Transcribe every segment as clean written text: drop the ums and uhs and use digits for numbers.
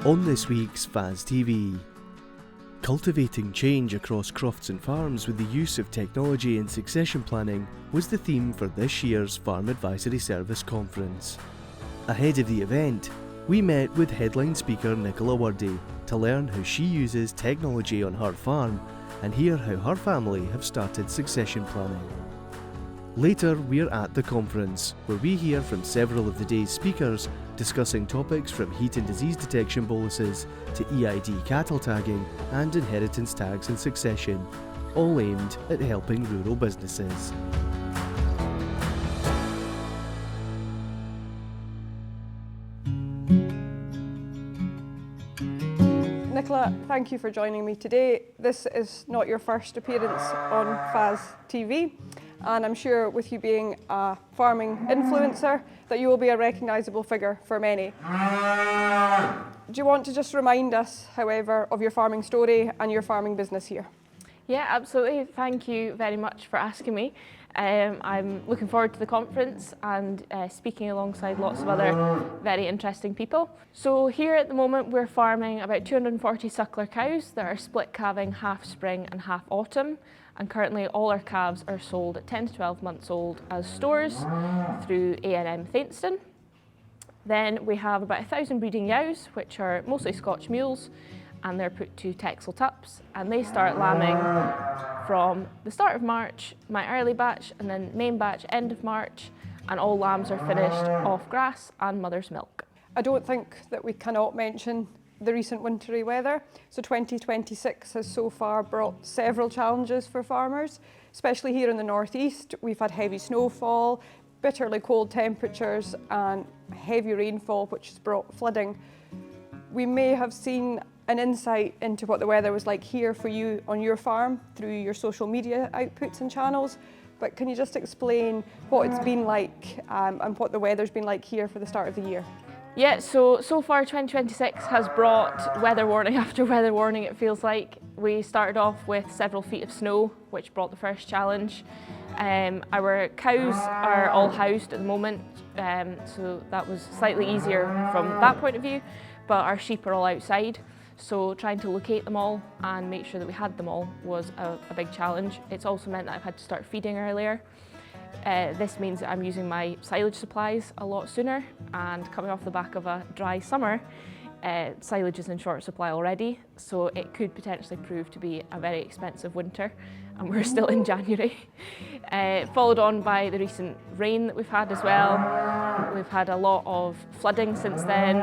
On this week's FAS TV, cultivating change across crofts and farms with the use of technology and succession planning was the theme for this year's Farm Advisory Service Conference. Ahead of the event, we met with headline speaker Nicola Wordie to learn how she uses technology on her farm and hear how her family have started succession planning. Later, we're at the conference, where we hear from several of the day's speakers discussing topics from heat and disease detection boluses to EID cattle tagging and inheritance tags and succession, all aimed at helping rural businesses. Nicola, thank you for joining me today. This is not your first appearance on FAS TV, and I'm sure with you being a farming influencer that you will be a recognisable figure for many. Do you want to just remind us, however, of your farming story and your farming business here? Yeah, absolutely. Thank you very much for asking me. I'm looking forward to the conference and speaking alongside lots of other very interesting people. So here at the moment we're farming about 240 suckler cows that are split calving half spring and half autumn, and currently all our calves are sold at 10 to 12 months old as stores through A&M Thainstone. Then we have about 1,000 breeding ewes, which are mostly Scotch mules, and they're put to Texel tups, and they start lambing from the start of March, my early batch, and then main batch end of March, and all lambs are finished off grass and mother's milk. I don't think that we cannot mention the recent wintry weather. So 2026 has so far brought several challenges for farmers, especially here in the northeast. We've had heavy snowfall, bitterly cold temperatures and heavy rainfall, which has brought flooding. We may have seen an insight into what the weather was like here for you on your farm through your social media outputs and channels, but can you just explain what it's been like and what the weather's been like here for the start of the year? Yeah, so far 2026 has brought weather warning after weather warning, it feels like. We started off with several feet of snow, which brought the first challenge. Our cows are all housed at the moment, so that was slightly easier from that point of view, but our sheep are all outside. So trying to locate them all and make sure that we had them all was a big challenge. It's also meant that I've had to start feeding earlier. This means that I'm using my silage supplies a lot sooner, and coming off the back of a dry summer, silage is in short supply already, so it could potentially prove to be a very expensive winter, and we're still in January. Followed on by the recent rain that we've had as well. We've had a lot of flooding since then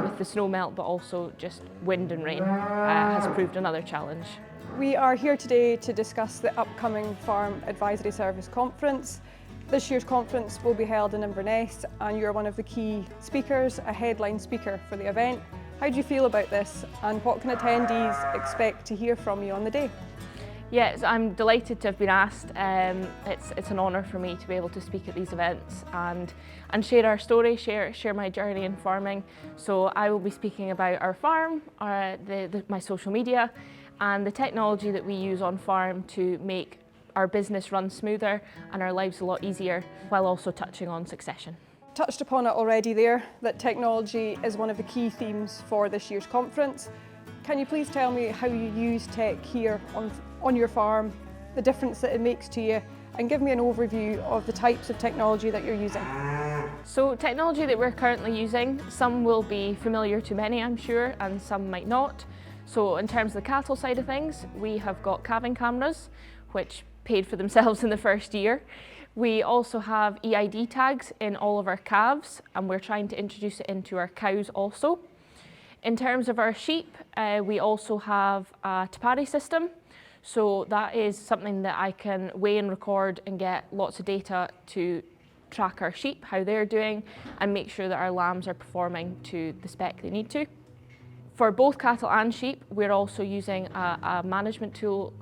with the snow melt, but also just wind and rain has proved another challenge. We are here today to discuss the upcoming Farm Advisory Service Conference. This year's conference will be held in Inverness, and you're one of the key speakers, a headline speaker for the event. How do you feel about this, and what can attendees expect to hear from you on the day? Yes, I'm delighted to have been asked. It's an honour for me to be able to speak at these events and share our story, share my journey in farming. So I will be speaking about our farm, my social media, and the technology that we use on farm to make our business run smoother and our lives a lot easier, while also touching on succession. Touched upon it already there, that technology is one of the key themes for this year's conference. Can you please tell me how you use tech here on your farm, the difference that it makes to you, and give me an overview of the types of technology that you're using? So technology that we're currently using, some will be familiar to many I'm sure, and some might not. So in terms of the cattle side of things, we have got calving cameras, which paid for themselves in the first year. We also have EID tags in all of our calves, and we're trying to introduce it into our cows also. In terms of our sheep, we also have a Tapari system. So that is something that I can weigh and record and get lots of data to track our sheep, how they're doing, and make sure that our lambs are performing to the spec they need to. For both cattle and sheep, we're also using a management tool,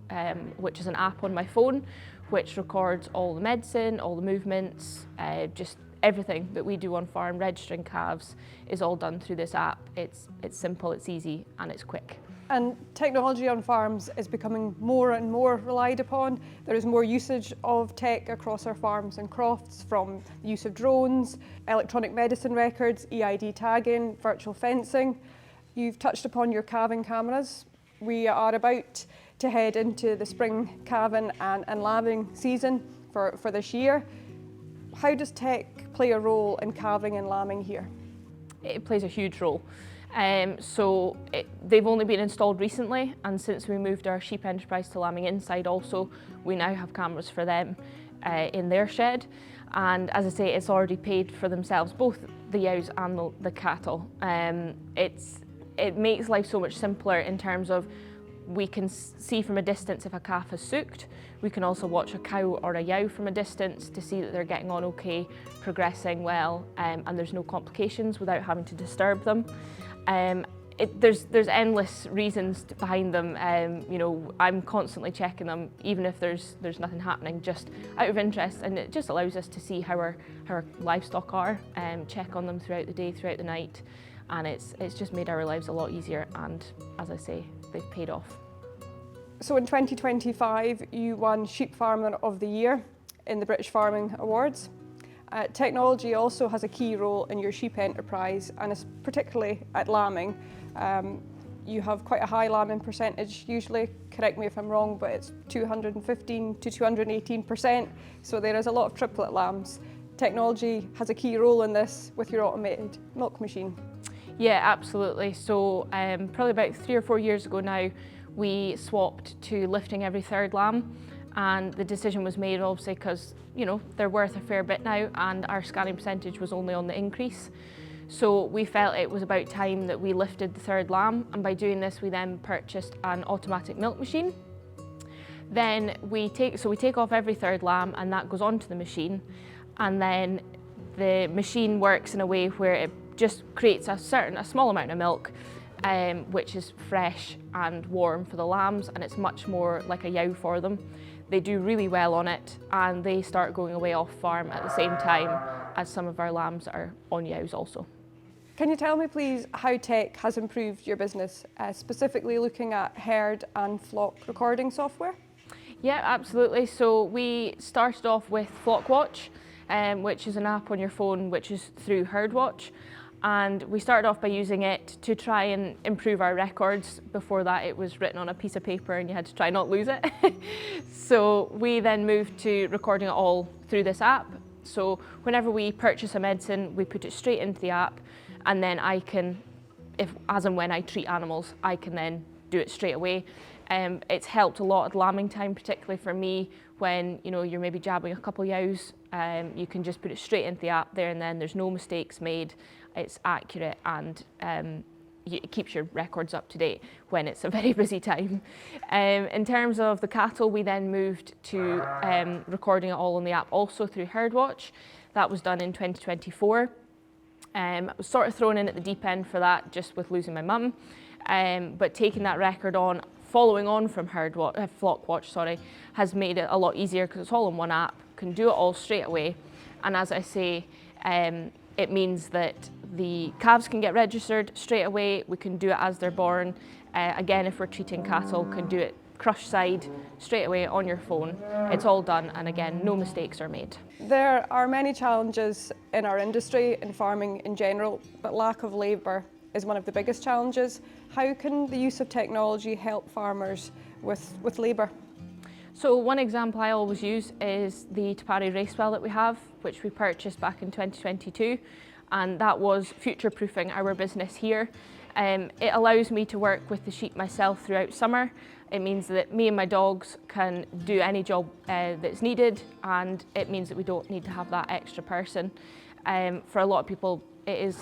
which is an app on my phone, which records all the medicine, all the movements, just everything that we do on farm. Registering calves is all done through this app. It's simple, it's easy, and it's quick. And technology on farms is becoming more and more relied upon. There is more usage of tech across our farms and crofts, from the use of drones, electronic medicine records, EID tagging, virtual fencing. You've touched upon your calving cameras. We are about to head into the spring calving and lambing season for this year. How does tech play a role in calving and lambing here? It plays a huge role. They've only been installed recently, and since we moved our sheep enterprise to lambing inside also, we now have cameras for them in their shed. And as I say, it's already paid for themselves, both the ewes and the cattle. It makes life so much simpler in terms of we can see from a distance if a calf has sucked. We can also watch a cow or a ewe from a distance to see that they're getting on okay, progressing well, and there's no complications without having to disturb them. There's endless reasons behind them. You know, I'm constantly checking them, even if there's nothing happening, just out of interest, and it just allows us to see how our livestock are, check on them throughout the day, throughout the night, and it's just made our lives a lot easier. And as I say, they've paid off. So in 2025, you won Sheep Farmer of the Year in the British Farming Awards. Technology also has a key role in your sheep enterprise, and particularly at lambing. You have quite a high lambing percentage usually, correct me if I'm wrong, but it's 215 to 218%, so there is a lot of triplet lambs. Technology has a key role in this with your automated milk machine. Yeah, absolutely. So probably about 3 or 4 years ago now, we swapped to lifting every third lamb, and the decision was made obviously because, you know, they're worth a fair bit now and our scanning percentage was only on the increase. So we felt it was about time that we lifted the third lamb, and by doing this we then purchased an automatic milk machine. Then we take off every third lamb and that goes onto the machine, and then the machine works in a way where it just creates a small amount of milk, which is fresh and warm for the lambs, and it's much more like a ewe for them. They do really well on it, and they start going away off farm at the same time as some of our lambs that are on ewes also. Can you tell me please how tech has improved your business, specifically looking at herd and flock recording software? Yeah, absolutely. So we started off with Flock Watch, which is an app on your phone which is through Herd Watch. And we started off by using it to try and improve our records. Before that, it was written on a piece of paper and you had to try not lose it. So we then moved to recording it all through this app. So whenever we purchase a medicine, we put it straight into the app, and then I can, as and when I treat animals, I can then do it straight away. It's helped a lot at lambing time, particularly for me, when you're maybe jabbing a couple ewes. You can just put it straight into the app there and then. There's no mistakes made. It's accurate, and it keeps your records up to date when it's a very busy time. In terms of the cattle, we then moved to recording it all on the app also through Herd Watch. That was done in 2024. I was sort of thrown in at the deep end for that, just with losing my mum. But taking that record on, following on from Flock Watch, has made it a lot easier because it's all in one app, can do it all straight away. And as I say, it means that the calves can get registered straight away. We can do it as they're born. Again, if we're treating cattle, can do it crush side straight away on your phone. It's all done, and again, no mistakes are made. There are many challenges in our industry, in farming in general, but lack of labour is one of the biggest challenges. How can the use of technology help farmers with labour? So one example I always use is the Tapari race well that we have, which we purchased back in 2022, and that was future-proofing our business here. It allows me to work with the sheep myself throughout summer. It means that me and my dogs can do any job that's needed, and it means that we don't need to have that extra person. For a lot of people, it is,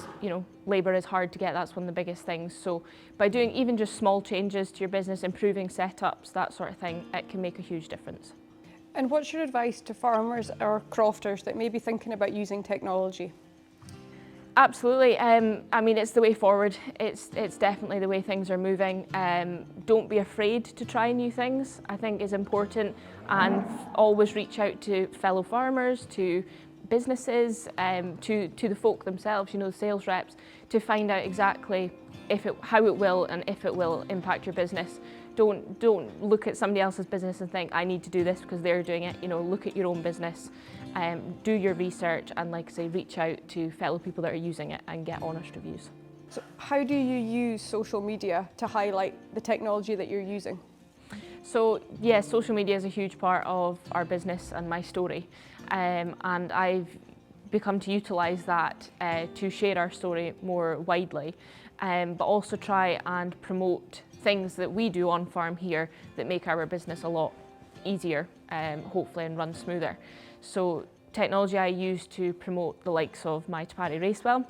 labour is hard to get. That's one of the biggest things. So by doing even just small changes to your business, improving setups, that sort of thing, it can make a huge difference. And what's your advice to farmers or crofters that may be thinking about using technology? Absolutely. I mean, it's the way forward. It's definitely the way things are moving. Don't be afraid to try new things, I think is important, and always reach out to fellow farmers, to businesses, to the folk themselves, the sales reps, to find out exactly how it will and if it will impact your business. Don't look at somebody else's business and think, I need to do this because they're doing it. Look at your own business, do your research, and like I say, reach out to fellow people that are using it and get honest reviews. So how do you use social media to highlight the technology that you're using? So yes, social media is a huge part of our business and my story, and I've become to utilise that to share our story more widely, but also try and promote things that we do on farm here that make our business a lot easier, hopefully, and run smoother. So technology I use to promote the likes of my Tapari race well.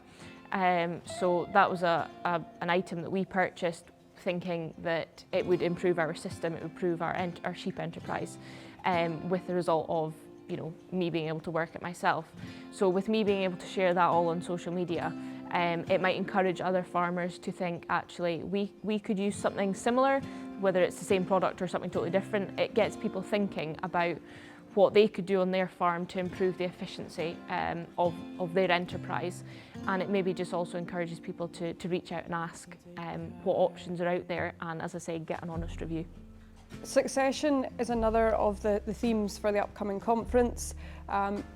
So that was an item that we purchased thinking that it would improve our system, it would improve our sheep enterprise, with the result of me being able to work it myself. So with me being able to share that all on social media, it might encourage other farmers to think, actually, we could use something similar, whether it's the same product or something totally different. It gets people thinking about what they could do on their farm to improve the efficiency of their enterprise, and it maybe just also encourages people to reach out and ask what options are out there, and as I say, get an honest review. Succession is another of the themes for the upcoming conference.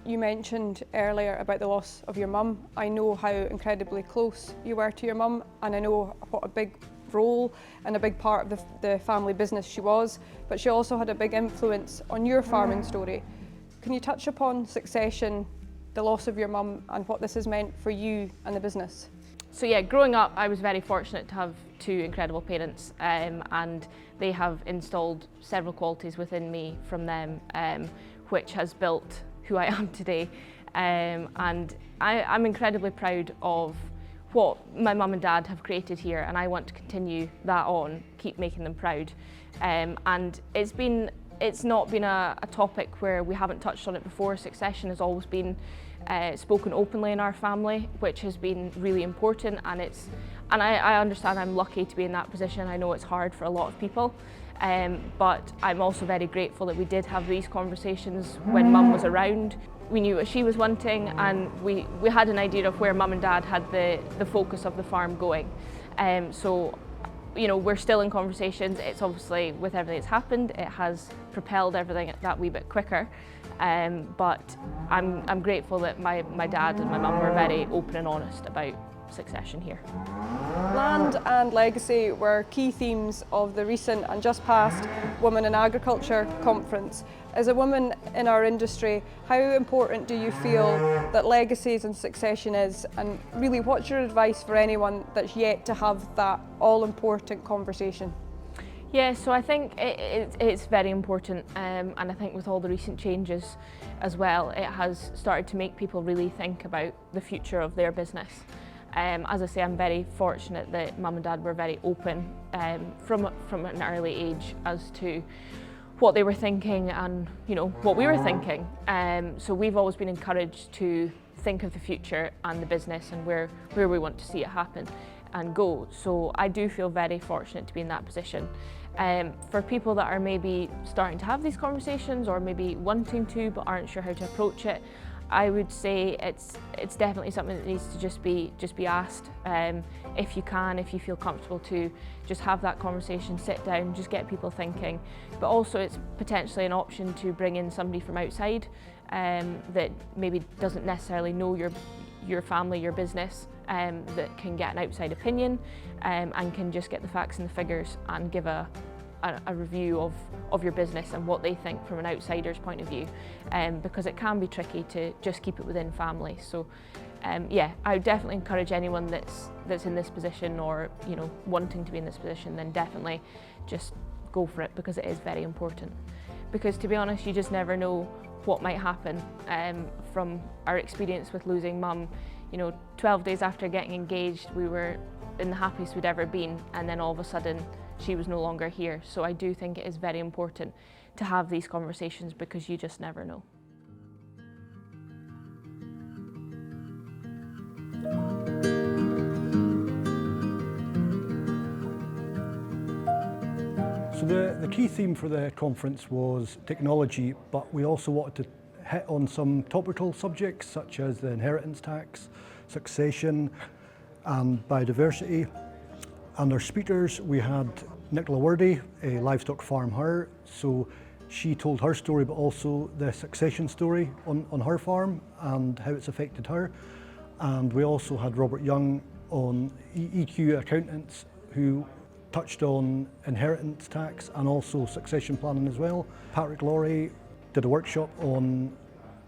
You mentioned earlier about the loss of your mum. I know how incredibly close you were to your mum, and I know what a big role and a big part of the family business she was, but she also had a big influence on your farming story. Can you touch upon succession, the loss of your mum, and what this has meant for you and the business? So yeah, growing up I was very fortunate to have two incredible parents, and they have installed several qualities within me from them, which has built who I am today, and I'm incredibly proud of what my mum and dad have created here, and I want to continue that on, keep making them proud. And it's not been a topic where we haven't touched on it before. Succession has always been spoken openly in our family, which has been really important, and I understand I'm lucky to be in that position. I know it's hard for a lot of people, but I'm also very grateful that we did have these conversations when mum was around. We knew what she was wanting, and we had an idea of where mum and dad had the focus of the farm going. So we're still in conversations. It's obviously, with everything that's happened, it has propelled everything that wee bit quicker. But I'm grateful that my dad and my mum were very open and honest about succession here. Land and legacy were key themes of the recent and just past Women in Agriculture conference. As a woman in our industry, how important do you feel that legacies and succession is, and really what's your advice for anyone that's yet to have that all-important conversation? Yeah, so I think it's very important, and I think with all the recent changes as well, it has started to make people really think about the future of their business. As I say, I'm very fortunate that mum and dad were very open from an early age as to what they were thinking and what we were thinking. So we've always been encouraged to think of the future and the business and where we want to see it happen and go. So I do feel very fortunate to be in that position. For people that are maybe starting to have these conversations or maybe wanting to but aren't sure how to approach it, I would say it's definitely something that needs to just be asked. If you feel comfortable to just have that conversation, sit down, just get people thinking. But also it's potentially an option to bring in somebody from outside that maybe doesn't necessarily know your family, your business, that can get an outside opinion and can just get the facts and the figures and give a review of your business and what they think from an outsider's point of view, because it can be tricky to just keep it within family. So yeah, I would definitely encourage anyone that's in this position or wanting to be in this position, then definitely just go for it, because it is very important. Because to be honest, you just never know what might happen. From our experience with losing mum, 12 days after getting engaged, we were in the happiest we'd ever been, and then all of a sudden she was no longer here. So I do think it is very important to have these conversations, because you just never know. So the key theme for the conference was technology, but we also wanted to hit on some topical subjects such as the inheritance tax, succession and biodiversity. And our speakers, we had Nicola Wordie, a livestock farm her, so she told her story, but also the succession story on her farm and how it's affected her. And we also had Robert Young on EQ accountants who touched on inheritance tax and also succession planning as well. Patrick Laurie did a workshop on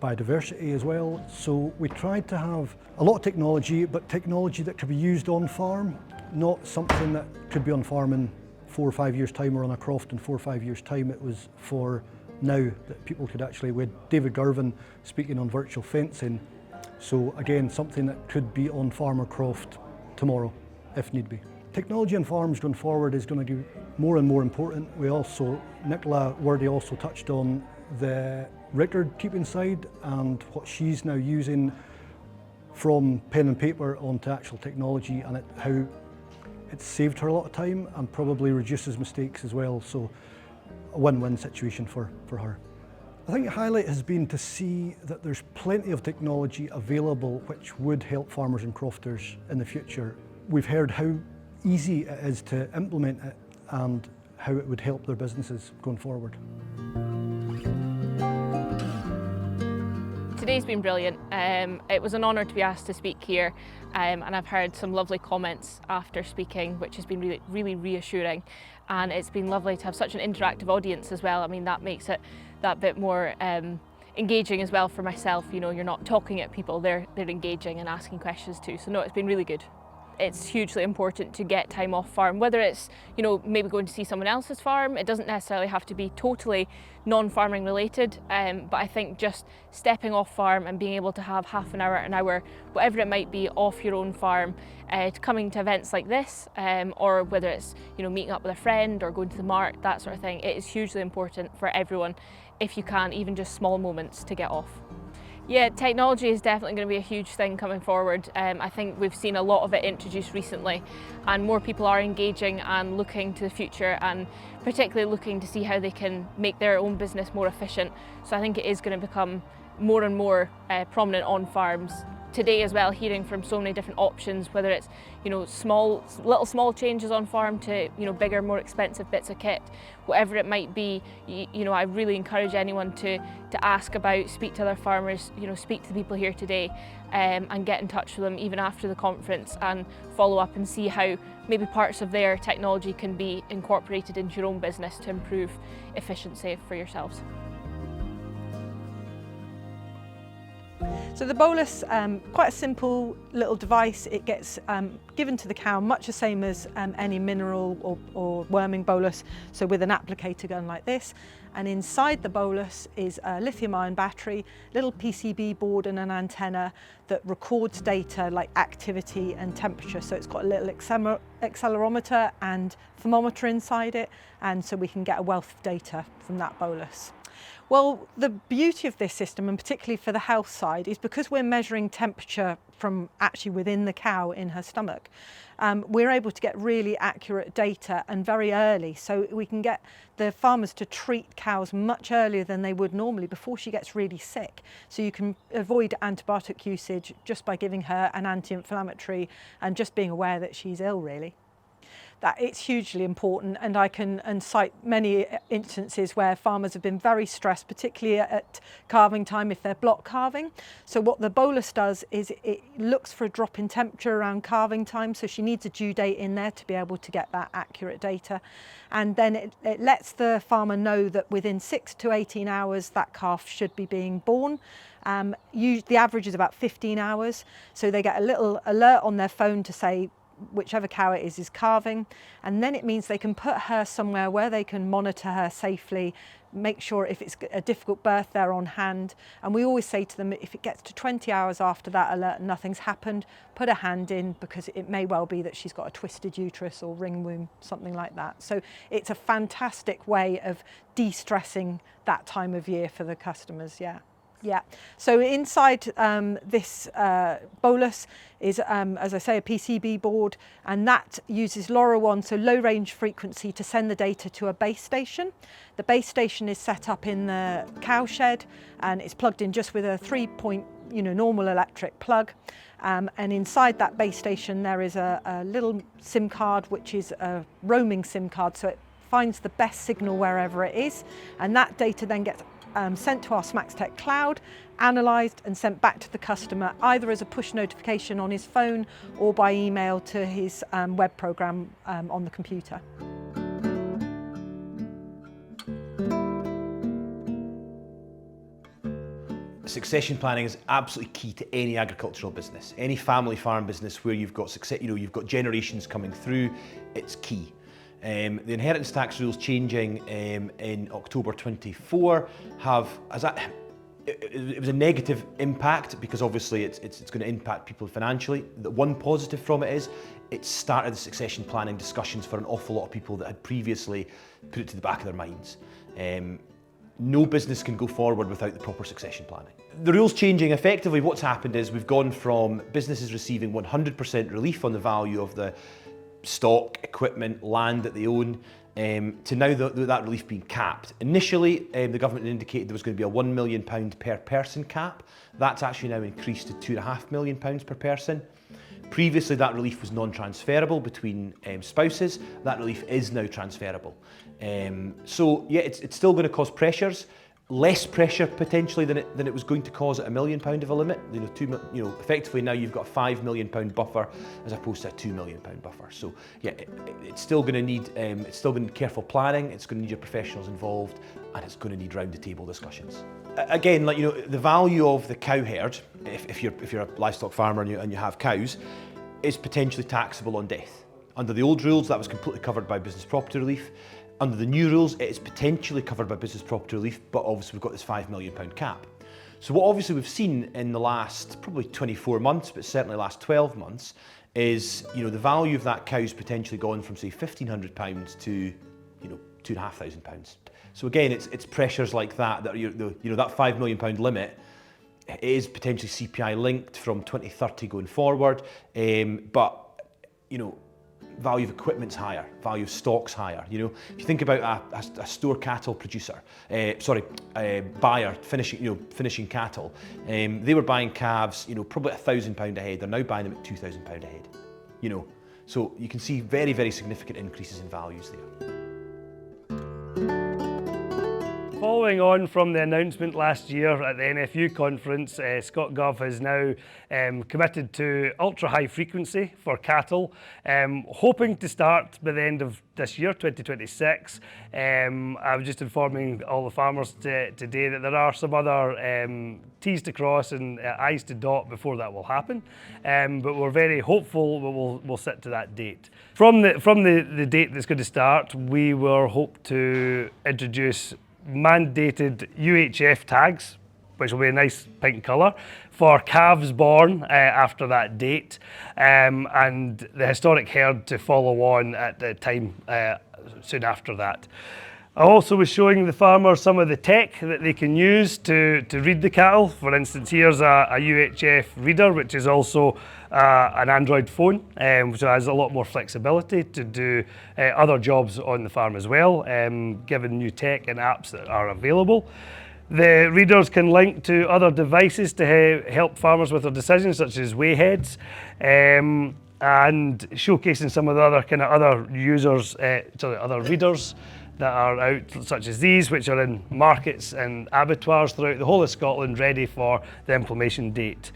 biodiversity as well. So we tried to have a lot of technology, but technology that could be used on farm, not something that could be on farm in 4 or 5 years' time or on a croft in 4 or 5 years' time. It was for now that people could actually, with David Girvin speaking on virtual fencing. So again, something that could be on farm or croft tomorrow, if need be. Technology on farms going forward is going to be more and more important. Nicola Wordie also touched on the record keeping side and what she's now using from pen and paper onto actual technology, and how it's saved her a lot of time and probably reduces mistakes as well. So a win-win situation for her. I think the highlight has been to see that there's plenty of technology available which would help farmers and crofters in the future. We've heard how easy it is to implement it and how it would help their businesses going forward. Today's been brilliant. It was an honour to be asked to speak here, and I've heard some lovely comments after speaking, which has been really, really reassuring. And it's been lovely to have such an interactive audience as well. I mean, that makes it that bit more engaging as well for myself. You know, you're not talking at people, they're engaging and asking questions too. So no, it's been really good. It's hugely important to get time off farm, whether it's, you know, maybe going to see someone else's farm. It doesn't necessarily have to be totally non-farming related, but I think just stepping off farm and being able to have half an hour, whatever it might be, off your own farm, coming to events like this, or whether it's, you know, meeting up with a friend or going to the mart, that sort of thing. It is hugely important for everyone, if you can, even just small moments to get off. Yeah, technology is definitely going to be a huge thing coming forward. I think we've seen a lot of it introduced recently, and more people are engaging and looking to the future, and particularly looking to see how they can make their own business more efficient. So I think it is going to become more and more prominent on farms. Today as well, hearing from so many different options, whether it's, you know, little small changes on farm to, you know, bigger, more expensive bits of kit, whatever it might be. You know, I really encourage anyone to ask about, speak to other farmers, you know, speak to the people here today, and get in touch with them even after the conference and follow up and see how maybe parts of their technology can be incorporated into your own business to improve efficiency for yourselves. So the bolus, quite a simple little device. It gets given to the cow much the same as any mineral or worming bolus, so with an applicator gun like this. And inside the bolus is a lithium-ion battery, little PCB board and an antenna that records data like activity and temperature. So it's got a little accelerometer and thermometer inside it, and so we can get a wealth of data from that bolus. Well, the beauty of this system, and particularly for the health side, is because we're measuring temperature from actually within the cow in her stomach, we're able to get really accurate data and very early. So we can get the farmers to treat cows much earlier than they would normally before she gets really sick. So you can avoid antibiotic usage just by giving her an anti-inflammatory and just being aware that she's ill, really. That it's hugely important, and I can cite many instances where farmers have been very stressed, particularly at calving time if they're block calving. So what the bolus does is it looks for a drop in temperature around calving time, so she needs a due date in there to be able to get that accurate data. And then it lets the farmer know that within 6 to 18 hours that calf should be being born. The average is about 15 hours, so they get a little alert on their phone to say whichever cow it is calving, and then it means they can put her somewhere where they can monitor her safely, make sure if it's a difficult birth they're on hand. And we always say to them, if it gets to 20 hours after that alert and nothing's happened, put a hand in, because it may well be that she's got a twisted uterus or ringworm, something like that. So it's a fantastic way of de-stressing that time of year for the customers. Yeah, so inside this bolus is, as I say, a PCB board, and that uses LoRaWAN, so low range frequency, to send the data to a base station. The base station is set up in the cow shed, and it's plugged in just with a 3-point, normal electric plug. And inside that base station there is a little SIM card, which is a roaming SIM card, so it finds the best signal wherever it is, and that data then gets sent to our SmacksTech cloud, analysed and sent back to the customer either as a push notification on his phone or by email to his web programme on the computer. Succession planning is absolutely key to any agricultural business, any family farm business where you've got you've got generations coming through. It's key. The inheritance tax rules changing in October 24 it was a negative impact because obviously it's going to impact people financially. The one positive from it is it started the succession planning discussions for an awful lot of people that had previously put it to the back of their minds. No business can go forward without the proper succession planning. The rules changing, effectively what's happened is we've gone from businesses receiving 100% relief on the value of the stock, equipment, land that they own, to now that relief being capped. Initially, the government indicated there was going to be a £1 million per person cap. That's actually now increased to £2.5 million per person. Previously, that relief was non-transferable between spouses. That relief is now transferable. So yeah, it's still going to cause pressures, less pressure potentially than it was going to cause at £1 million of a limit. Effectively now you've got a £5 million buffer as opposed to a £2 million buffer. So yeah, it's still going to need careful planning. It's going to need your professionals involved, and it's going to need round the table discussions. Again, the value of the cow herd, if you're a livestock farmer and you have cows, is potentially taxable on death. Under the old rules, that was completely covered by business property relief. Under the new rules, it is potentially covered by business property relief, but obviously we've got this £5 million cap. So what obviously we've seen in the last probably 24 months, but certainly last 12 months, is the value of that cow's potentially gone from say £1,500 to £2,500. So again, it's pressures like that that that £5 million limit is potentially CPI linked from 2030 going forward, but value of equipment's higher, value of stock's higher. If you think about a store cattle producer, buyer finishing cattle, they were buying calves, probably £1,000 a head. They're now buying them at £2,000 a head. So you can see very, very significant increases in values there. Following on from the announcement last year at the NFU conference, ScotGov has now committed to ultra-high frequency for cattle, hoping to start by the end of this year, 2026. I was just informing all the farmers today that there are some other T's to cross and I's to dot before that will happen, but we're very hopeful that we'll sit to that date. From the date that's going to start, we will hope to introduce mandated UHF tags, which will be a nice pink colour, for calves born after that date, and the historic herd to follow on at the time soon after that. I also was showing the farmers some of the tech that they can use to read the cattle. For instance, here's a UHF reader, which is also an Android phone, which has a lot more flexibility to do other jobs on the farm as well, given new tech and apps that are available. The readers can link to other devices to help farmers with their decisions, such as weighheads, and showcasing some of the other users, other readers that are out, such as these, which are in markets and abattoirs throughout the whole of Scotland, ready for the implementation date.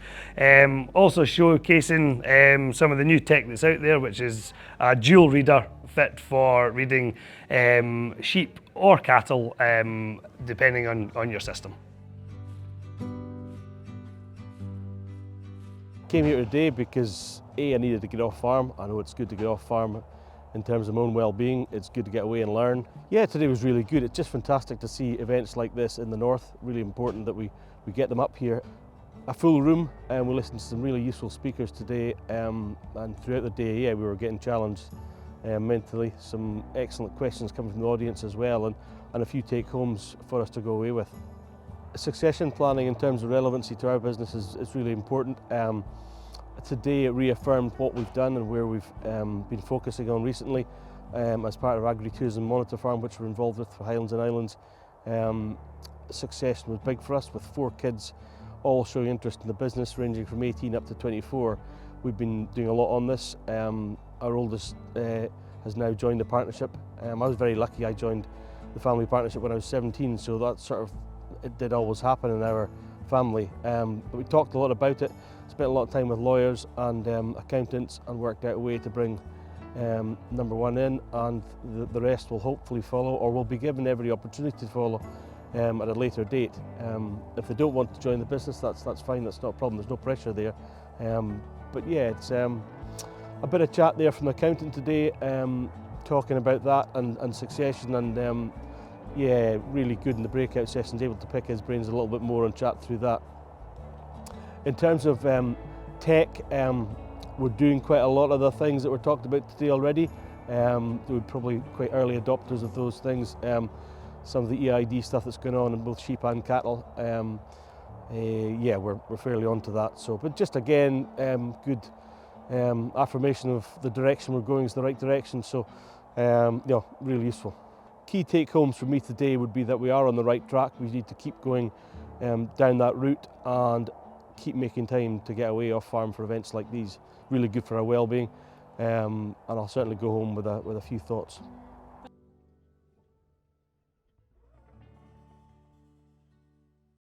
Also showcasing some of the new tech that's out there, which is a dual reader fit for reading sheep or cattle, depending on your system. Came here today because I needed to get off farm. I know it's good to get off farm in terms of my own well-being. It's good to get away and learn. Yeah, today was really good. It's just fantastic to see events like this in the north. Really important that we get them up here. A full room, and we listened to some really useful speakers today, and throughout the day, yeah, we were getting challenged mentally. Some excellent questions coming from the audience as well, and a few take-homes for us to go away with. Succession planning in terms of relevancy to our business is really important. Today it reaffirmed what we've done and where we've been focusing on recently as part of Agri-Tourism Monitor Farm, which we're involved with for Highlands and Islands. Succession was big for us, with 4 kids all showing interest in the business, ranging from 18 up to 24. We've been doing a lot on this. Our oldest has now joined the partnership. I was very lucky. I joined the family partnership when I was 17, so that sort of it did always happen in our family. But we talked a lot about it, spent a lot of time with lawyers and accountants, and worked out a way to bring number one in, and the rest will hopefully follow, or will be given every opportunity to follow at a later date. If they don't want to join the business, that's fine, that's not a problem, there's no pressure there. But yeah, it's a bit of chat there from the accountant today, talking about that and succession, and yeah, really good in the breakout sessions, able to pick his brains a little bit more and chat through that. In terms of tech, we're doing quite a lot of the things that were talked about today already. We're probably quite early adopters of those things. Some of the EID stuff that's going on in both sheep and cattle. Yeah, we're fairly onto that. So, but just again, good affirmation of the direction we're going is the right direction. So, yeah, really useful. Key take homes for me today would be that we are on the right track. We need to keep going down that route and keep making time to get away off farm for events like these. Really good for our well-being, and I'll certainly go home with a few thoughts.